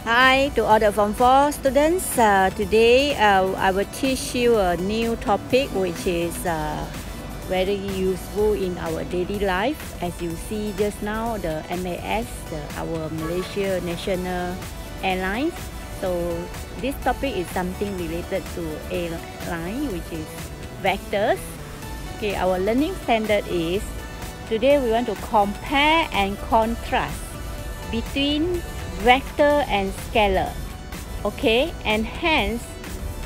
Hi to all the Form 4 students. Today I will teach you a new topic which is very useful in our daily life. As you see just now, the MAS, our Malaysia National Airlines. So this topic is something related to airline, which is vectors. Okay, our learning standard is, today we want to compare and contrast between vector and scalar. Okay, and hence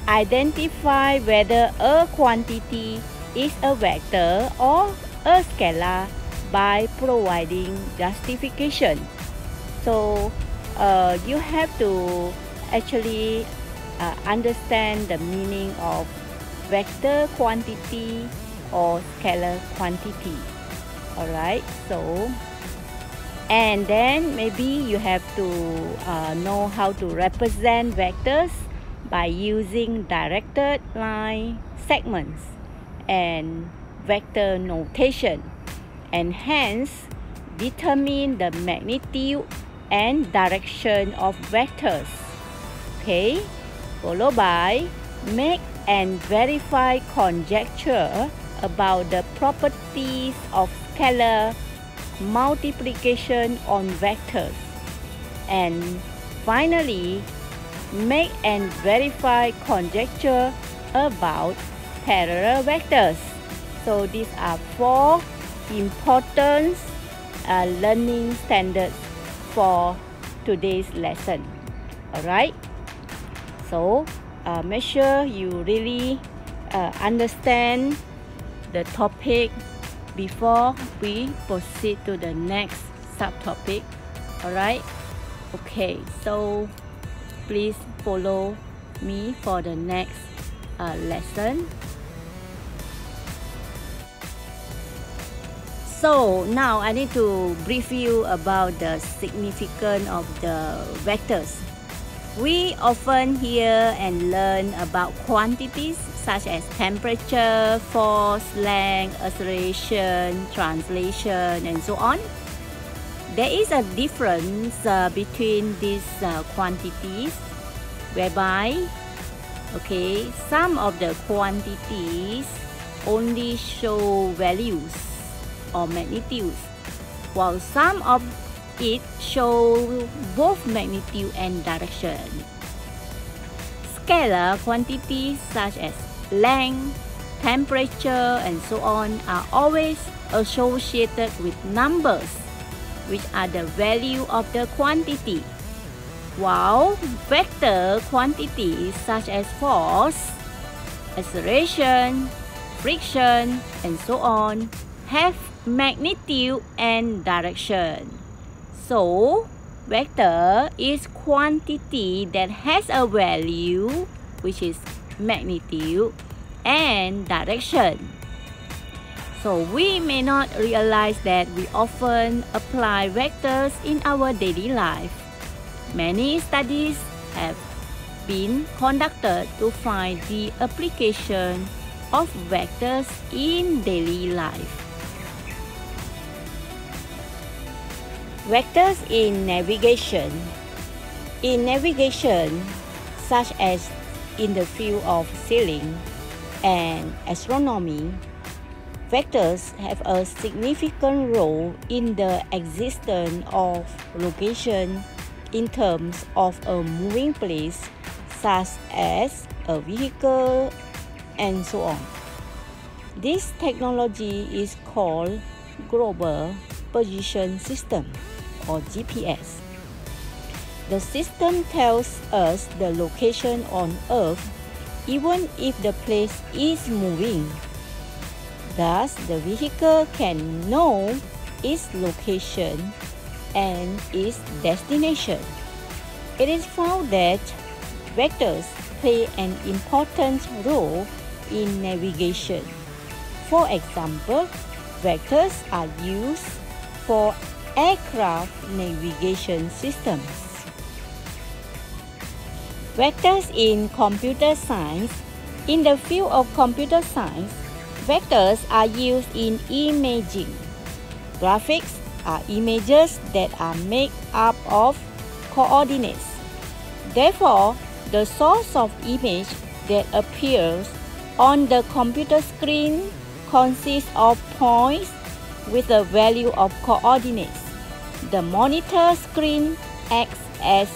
identify whether a quantity is a vector or a scalar by providing justification. So you have to actually understand the meaning of vector quantity or scalar quantity. Alright, so and then maybe you have to know how to represent vectors by using directed line segments and vector notation, and hence determine the magnitude and direction of vectors. Okay, followed by make and verify conjecture about the properties of scalar multiplication on vectors, and finally make and verify conjecture about parallel vectors. So these are 4 important learning standards for today's lesson. Alright, so make sure you really understand the topic before we proceed to the next subtopic. Alright, okay, so please follow me for the next lesson. So now I need to brief you about the significance of the vectors. We often hear and learn about quantities such as temperature, force, length, acceleration, translation, and so on. There is a difference between these quantities, whereby some of the quantities only show values or magnitudes, while some of it show both magnitude and direction. Scalar quantities such as length, temperature, and so on are always associated with numbers, which are the value of the quantity, while vector quantities such as force, acceleration, friction, and so on have magnitude and direction. So vector is quantity that has a value, which is magnitude and direction. So we may not realize that we often apply vectors in our daily life. Many studies have been conducted to find the application of vectors in daily life. Vectors in navigation. In navigation, such as in the field of sailing and astronomy, vectors have a significant role in the existence of location in terms of a moving place, such as a vehicle and so on. This technology is called Global Position System, or GPS. The system tells us the location on Earth even if the place is moving. Thus, the vehicle can know its location and its destination. It is found that vectors play an important role in navigation. For example, vectors are used for aircraft navigation systems. Vectors in computer science. In the field of computer science, vectors are used in imaging. Graphics are images that are made up of coordinates. Therefore, the source of image that appears on the computer screen consists of points with a value of coordinates. The monitor screen acts as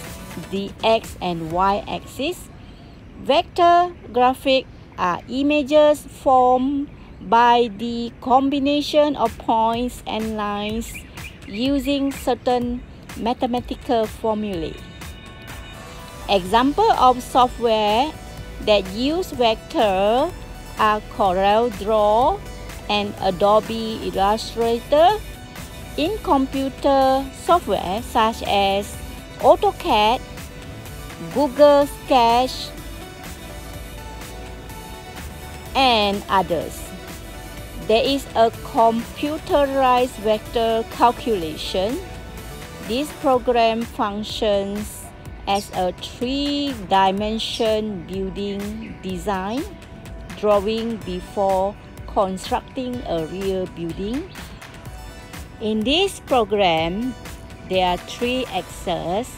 the x and y axis. Vector graphics are images formed by the combination of points and lines using certain mathematical formulae. Examples of software that use vector are CorelDRAW and Adobe Illustrator. In computer software such as AutoCAD, Google Sketch, and others. There is a computerized vector calculation. This program functions as a three-dimension building design, drawing before constructing a real building. In this program, there are three axes: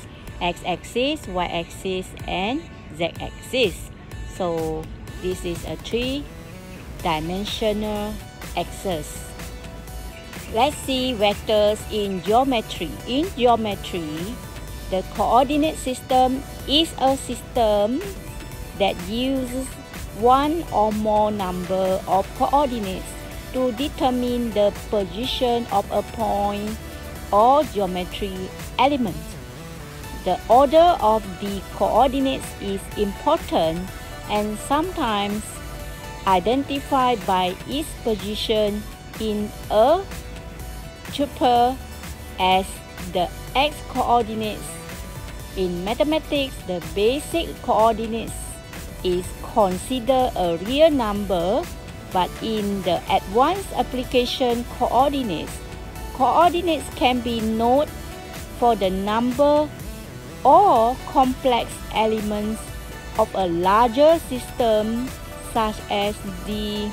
x-axis, y-axis, and z-axis. So this is a three-dimensional axis. Let's see vectors in geometry. In geometry, the coordinate system is a system that uses one or more number of coordinates to determine the position of a point or geometry element. The order of the coordinates is important and sometimes identified by its position in a tuple as the x-coordinates. In mathematics, the basic coordinates is considered a real number, but in the advanced application coordinates can be noted for the number or complex elements of a larger system, such as the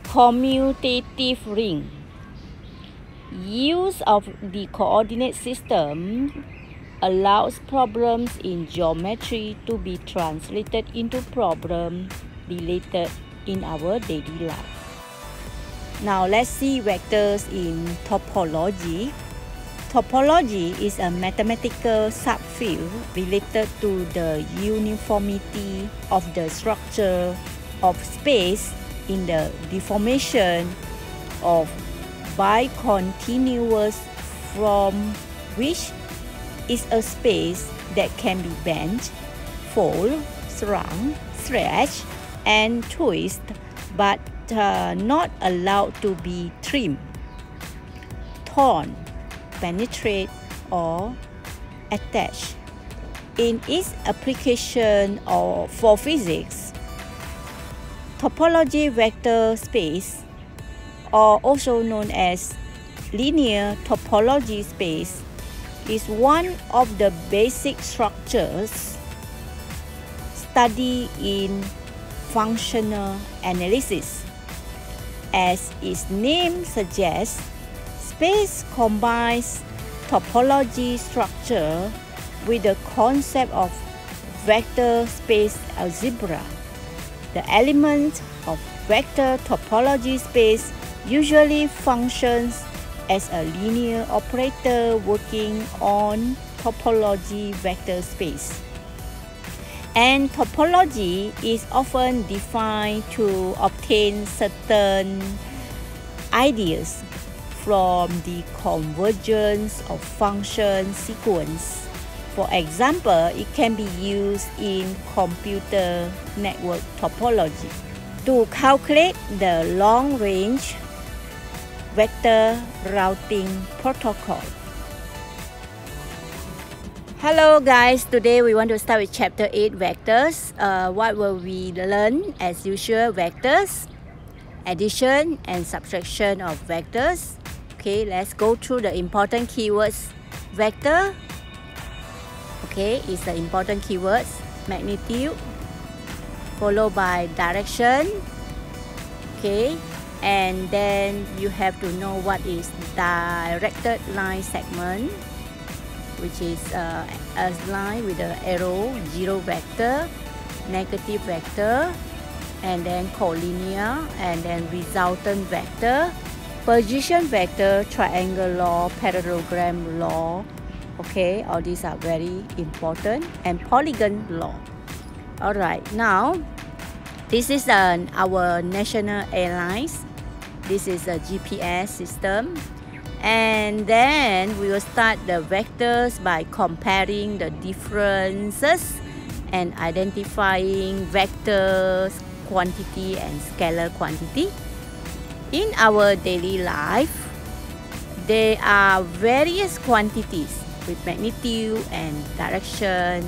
commutative ring. Use of the coordinate system allows problems in geometry to be translated into problems related in our daily life. Now let's see vectors in topology. Topology is a mathematical subfield related to the uniformity of the structure of space in the deformation of bicontinuous, from which is a space that can be bent, fold, shrunk, stretch, and twist, but not allowed to be trimmed, torn, penetrate, or attached. In its application for physics, topology vector space, or also known as linear topology space, is one of the basic structures studied in functional analysis. As its name suggests, space combines topology structure with the concept of vector space algebra. The element of vector topology space usually functions as a linear operator working on topology vector space. And topology is often defined to obtain certain ideas from the convergence of function sequence. For example, it can be used in computer network topology to calculate the long-range vector routing protocol. Hello guys, today we want to start with chapter 8, vectors. What will we learn? As usual, vectors, addition and subtraction of vectors. Okay, let's go through the important keywords. Vector, okay, is the important keywords. Magnitude, followed by direction, okay, and then you have to know what is directed line segment. which is a line with the arrow, zero vector, negative vector, and then collinear, and then resultant vector, position vector, triangle law, parallelogram law. Okay, all these are very important, and polygon law. All right, now this is our national airlines. This is a GPS system. And then we will start the vectors by comparing the differences and identifying vectors, quantity, and scalar quantity. In our daily life, there are various quantities with magnitude and direction,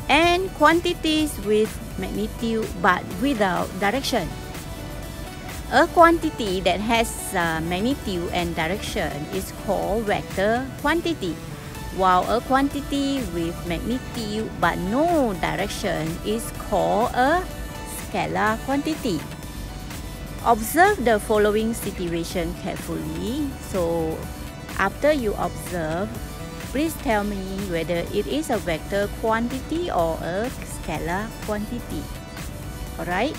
and quantities with magnitude but without direction. A quantity that has magnitude and direction is called vector quantity, while a quantity with magnitude but no direction is called a scalar quantity. Observe the following situation carefully. So, after you observe, please tell me whether it is a vector quantity or a scalar quantity. Alright?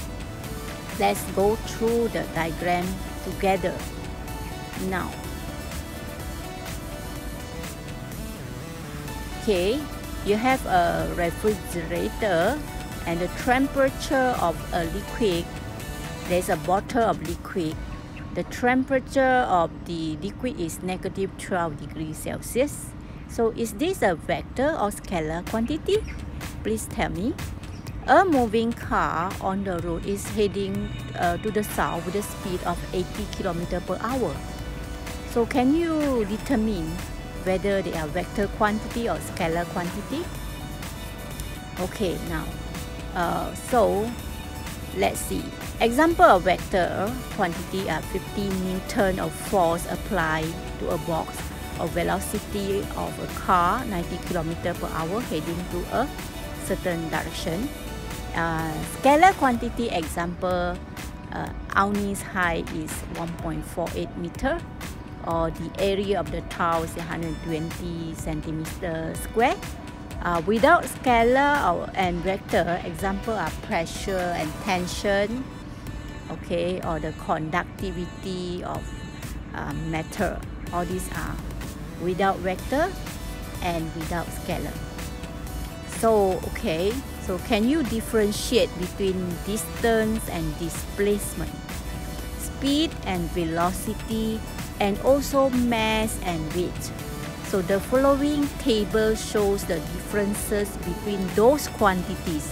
Let's go through the diagram together now. Okay, you have a refrigerator and the temperature of a liquid. There's a bottle of liquid. The temperature of the liquid is negative 12 degrees Celsius. So is this a vector or scalar quantity? Please tell me. A moving car on the road is heading to the south with a speed of 80 km per hour. So can you determine whether they are vector quantity or scalar quantity? Okay, now, so let's see. Example of vector quantity are 15 Newton of force applied to a box of velocity of a car 90 km per hour heading to a certain direction. Scalar quantity example, Auni's height is 1.48 meter, or the area of the tile is 120 centimeter square. Without scalar and vector, example are pressure and tension, okay, or the conductivity of matter. All these are without vector and without scalar. So, okay, so can you differentiate between distance and displacement, speed and velocity, and also mass and weight? So the following table shows the differences between those quantities.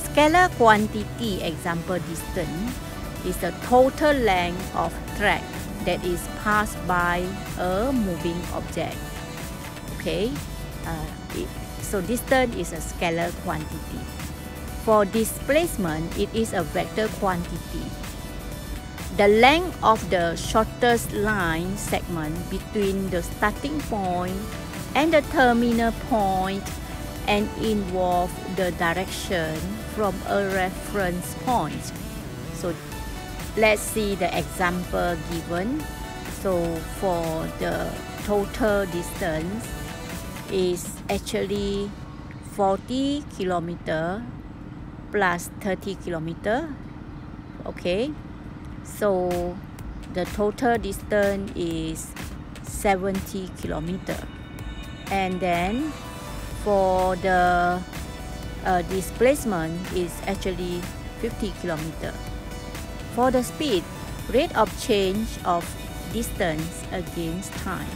Scalar quantity, example distance, is the total length of track that is passed by a moving object. Okay, so distance is a scalar quantity. For displacement, it is a vector quantity. The length of the shortest line segment between the starting point and the terminal point and involve the direction from a reference point. So let's see the example given. So for the total distance is actually 40 kilometer plus 30 kilometer. Okay, so the total distance is 70 kilometer. And then for the displacement is actually 50 kilometer. For the speed, rate of change of distance against time.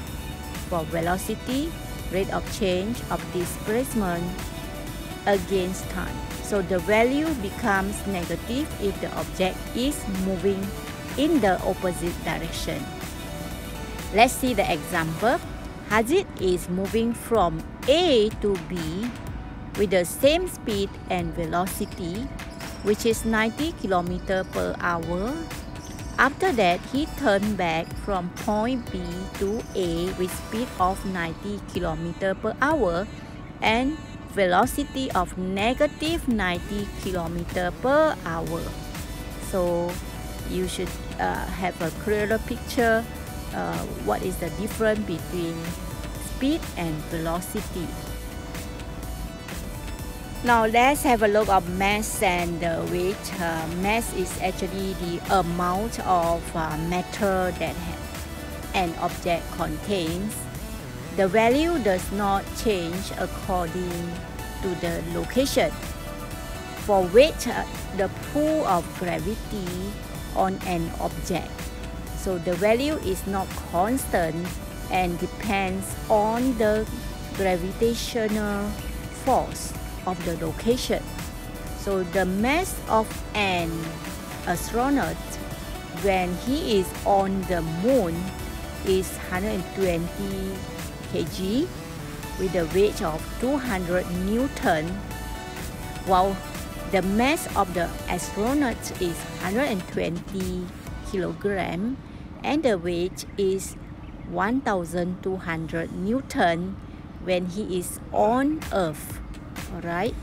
For velocity, rate of change of displacement against time. So the value becomes negative if the object is moving in the opposite direction. Let's see the example. Hazid is moving from A to B with the same speed and velocity, which is 90 km per hour. After that, he turned back from point B to A with speed of 90 km per hour and velocity of negative 90 km per hour. So you should have a clearer picture what is the difference between speed and velocity. Now let's have a look at mass and weight. Mass is actually the amount of matter that an object contains. The value does not change according to the location. For weight, the pull of gravity on an object. So the value is not constant and depends on the gravitational force of the location. So the mass of an astronaut when he is on the moon is 120 kg with a weight of 200 Newton, while the mass of the astronaut is 120 kilogram and the weight is 1200 Newton when he is on Earth. Alright.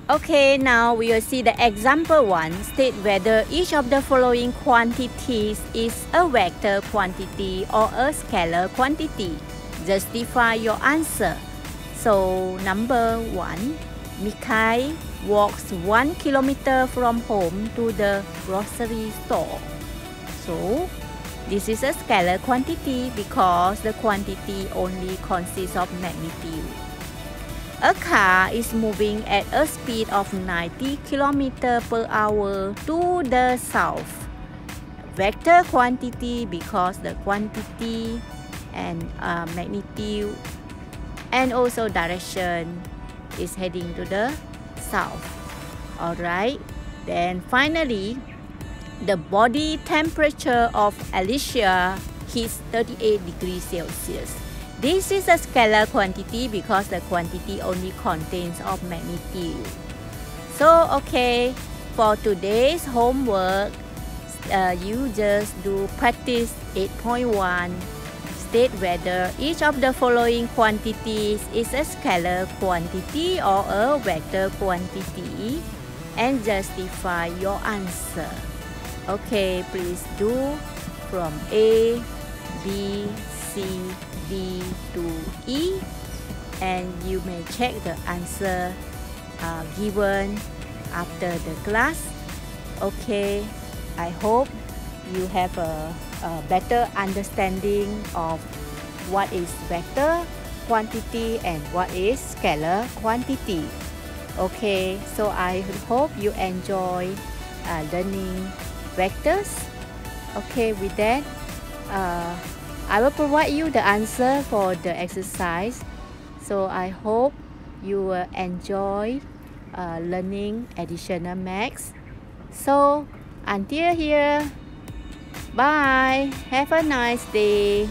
Okay, now we will see the example 1. State whether each of the following quantities is a vector quantity or a scalar quantity. Justify your answer. So, number 1. Mikhail walks 1 kilometer from home to the grocery store. So, this is a scalar quantity because the quantity only consists of magnitude. A car is moving at a speed of 90 km per hour to the south. Vector quantity because the quantity and magnitude and also direction is heading to the south. Alright, then finally, the body temperature of Alicia hits 38 degrees Celsius. This is a scalar quantity because the quantity only contains of magnitude. So, okay, for today's homework, you just do practice 8.1. State whether each of the following quantities is a scalar quantity or a vector quantity and justify your answer. Okay, please do from A, B, C, D to E, and you may check the answer given after the class. Okay, I hope you have a better understanding of what is vector quantity and what is scalar quantity. Okay, so I hope you enjoy learning vectors. Okay, with that, I will provide you the answer for the exercise. So I hope you will enjoy learning additional maths. So until here, bye. Have a nice day.